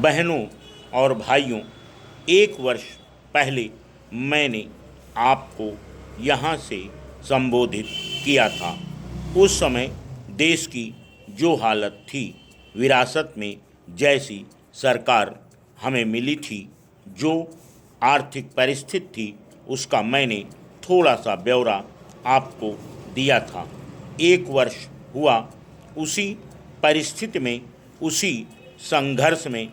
बहनों और भाइयों, एक वर्ष पहले मैंने आपको यहाँ से संबोधित किया था। उस समय देश की जो हालत थी, विरासत में जैसी सरकार हमें मिली थी, जो आर्थिक परिस्थिति थी, उसका मैंने थोड़ा सा ब्यौरा आपको दिया था। एक वर्ष हुआ, उसी परिस्थिति में, उसी संघर्ष में,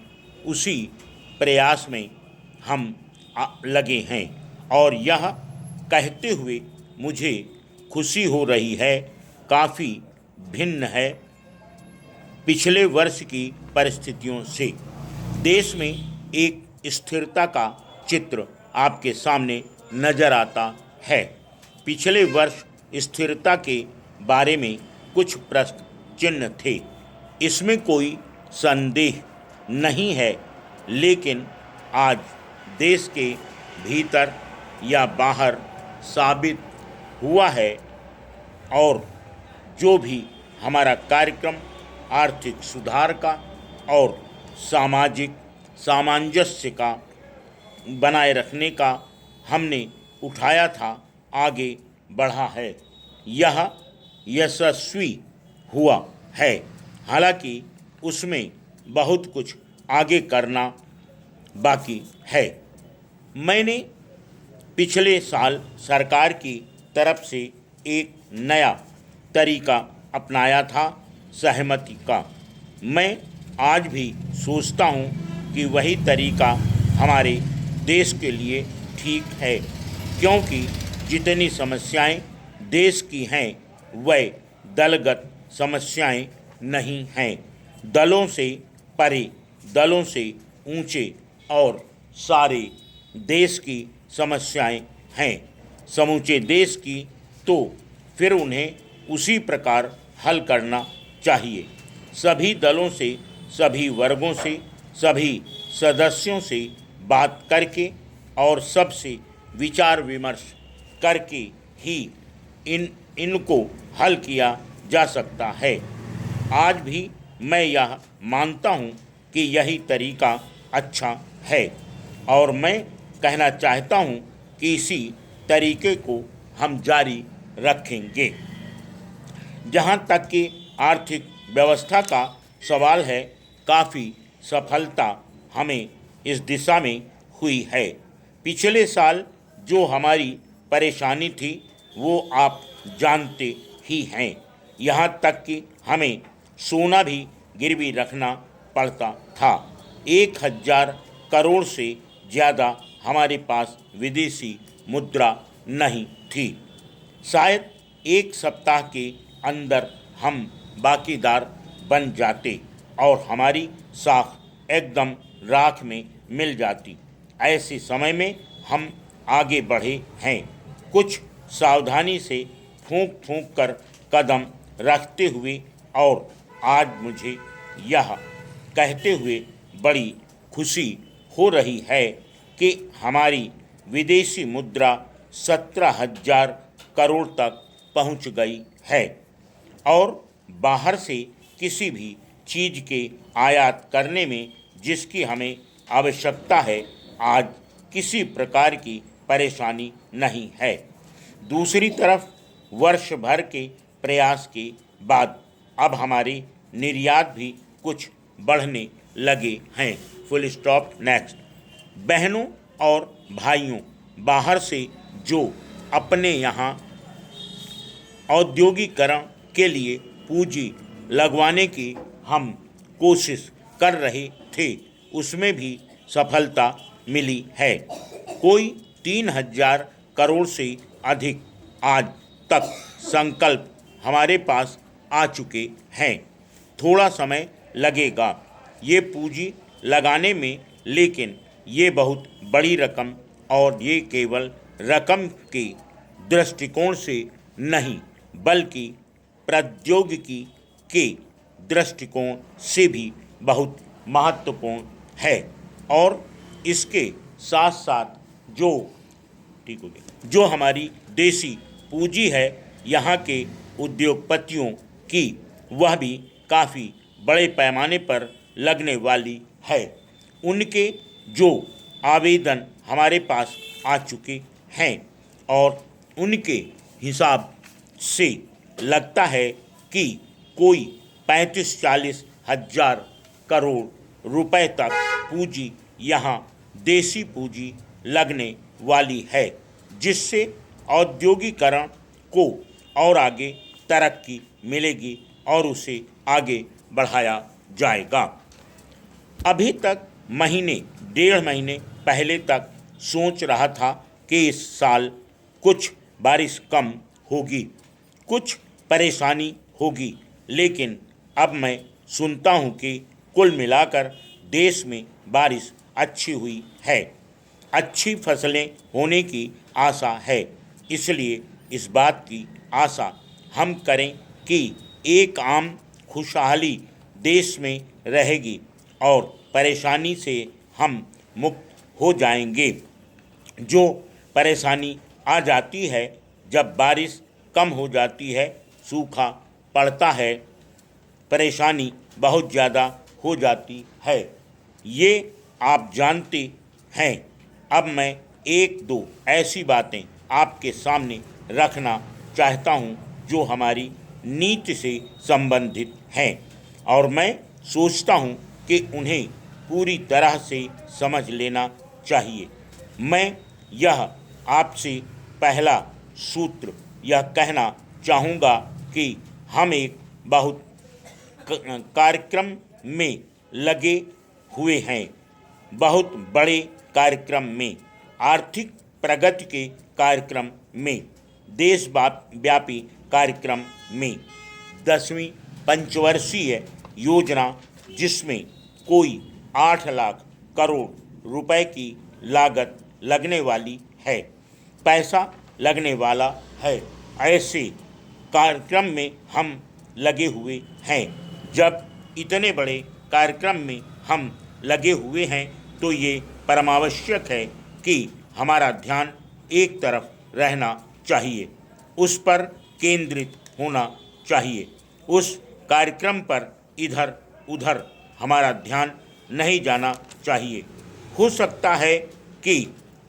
उसी प्रयास में हम लगे हैं। और यह कहते हुए मुझे खुशी हो रही है, काफ़ी भिन्न है पिछले वर्ष की परिस्थितियों से। देश में एक स्थिरता का चित्र आपके सामने नज़र आता है। पिछले वर्ष स्थिरता के बारे में कुछ प्रश्न चिन्ह थे, इसमें कोई संदेह नहीं है। लेकिन आज देश के भीतर या बाहर साबित हुआ है, और जो भी हमारा कार्यक्रम आर्थिक सुधार का और सामाजिक सामंजस्य का बनाए रखने का हमने उठाया था, आगे बढ़ा है। यह यशस्वी हुआ है। हालांकि उसमें बहुत कुछ आगे करना बाकी है। मैंने पिछले साल सरकार की तरफ से एक नया तरीका अपनाया था, सहमति का। मैं आज भी सोचता हूँ कि वही तरीका हमारे देश के लिए ठीक है, क्योंकि जितनी समस्याएं देश की हैं, वह दलगत समस्याएं नहीं हैं। दलों से परे, दलों से ऊंचे और सारे देश की समस्याएं हैं। समूचे देश की, तो फिर उन्हें उसी प्रकार हल करना चाहिए। सभी दलों से, सभी वर्गों से, सभी सदस्यों से बात करके और सबसे विचार विमर्श करके ही इनको हल किया जा सकता है। आज भी मैं यह मानता हूँ कि यही तरीका अच्छा है, और मैं कहना चाहता हूँ कि इसी तरीके को हम जारी रखेंगे। जहाँ तक कि आर्थिक व्यवस्था का सवाल है, काफ़ी सफलता हमें इस दिशा में हुई है। पिछले साल जो हमारी परेशानी थी, वो आप जानते ही हैं। यहाँ तक कि हमें सोना भी गिरवी रखना पड़ता था। 1000 करोड़ से ज़्यादा हमारे पास विदेशी मुद्रा नहीं थी। शायद एक सप्ताह के अंदर हम बाकीदार बन जाते और हमारी साख एकदम राख में मिल जाती। ऐसे समय में हम आगे बढ़े हैं, कुछ सावधानी से फूंक फूंक कर कदम रखते हुए। और आज मुझे यह कहते हुए बड़ी खुशी हो रही है कि हमारी विदेशी मुद्रा 17,000 करोड़ तक पहुंच गई है, और बाहर से किसी भी चीज़ के आयात करने में जिसकी हमें आवश्यकता है, आज किसी प्रकार की परेशानी नहीं है। दूसरी तरफ वर्ष भर के प्रयास के बाद अब हमारे निर्यात भी कुछ बढ़ने लगे हैं। Full stop, next. बहनों और भाइयों, बाहर से जो अपने यहाँ औद्योगिकरण के लिए पूंजी लगवाने की हम कोशिश कर रहे थे, उसमें भी सफलता मिली है। कोई 3,000 करोड़ से अधिक आज तक संकल्प हमारे पास आ चुके हैं। थोड़ा समय लगेगा ये पूंजी लगाने में, लेकिन ये बहुत बड़ी रकम, और ये केवल रकम के दृष्टिकोण से नहीं, बल्कि प्रौद्योगिकी के दृष्टिकोण से भी बहुत महत्वपूर्ण है। और इसके साथ साथ जो हमारी देसी पूंजी है, यहाँ के उद्योगपतियों की, वह भी काफ़ी बड़े पैमाने पर लगने वाली है। उनके जो आवेदन हमारे पास आ चुके हैं और उनके हिसाब से लगता है कि कोई 35-40 हजार करोड़ रुपए तक पूंजी यहाँ देसी पूंजी लगने वाली है, जिससे औद्योगिकरण को और आगे तरक्की मिलेगी और उसे आगे बढ़ाया जाएगा। अभी तक डेढ़ महीने पहले तक सोच रहा था कि इस साल कुछ बारिश कम होगी, कुछ परेशानी होगी, लेकिन अब मैं सुनता हूँ कि कुल मिलाकर देश में बारिश अच्छी हुई है, अच्छी फसलें होने की आशा है। इसलिए इस बात की आशा हम करें कि एक आम खुशहाली देश में रहेगी और परेशानी से हम मुक्त हो जाएंगे। जो परेशानी आ जाती है जब बारिश कम हो जाती है, सूखा पड़ता है, परेशानी बहुत ज़्यादा हो जाती है, ये आप जानते हैं। अब मैं एक दो ऐसी बातें आपके सामने रखना चाहता हूँ जो हमारी नीति से संबंधित हैं और मैं सोचता हूँ कि उन्हें पूरी तरह से समझ लेना चाहिए। मैं यह आपसे पहला सूत्र यह कहना चाहूँगा कि हम एक बहुत कार्यक्रम में लगे हुए हैं, बहुत बड़े कार्यक्रम में, आर्थिक प्रगति के कार्यक्रम में, देशव्यापी कार्यक्रम में, 10वीं पंचवर्षीय योजना जिसमें कोई 8 लाख करोड़ रुपए की लागत लगने वाली है, पैसा लगने वाला है, ऐसे कार्यक्रम में हम लगे हुए हैं। जब इतने बड़े कार्यक्रम में हम लगे हुए हैं तो ये परमावश्यक है कि हमारा ध्यान एक तरफ रहना चाहिए, उस पर केंद्रित होना चाहिए। उस कार्यक्रम पर इधर उधर हमारा ध्यान नहीं जाना चाहिए। हो सकता है कि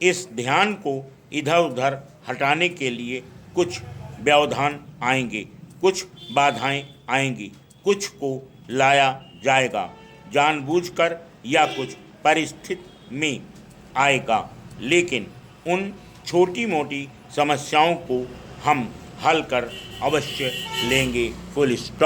इस ध्यान को इधर उधर हटाने के लिए कुछ व्यवधान आएंगे, कुछ बाधाएं आएंगी, कुछ को लाया जाएगा जानबूझकर या कुछ परिस्थिति में आएगा, लेकिन उन छोटी मोटी समस्याओं को हम हल कर अवश्य लेंगे। Full stop.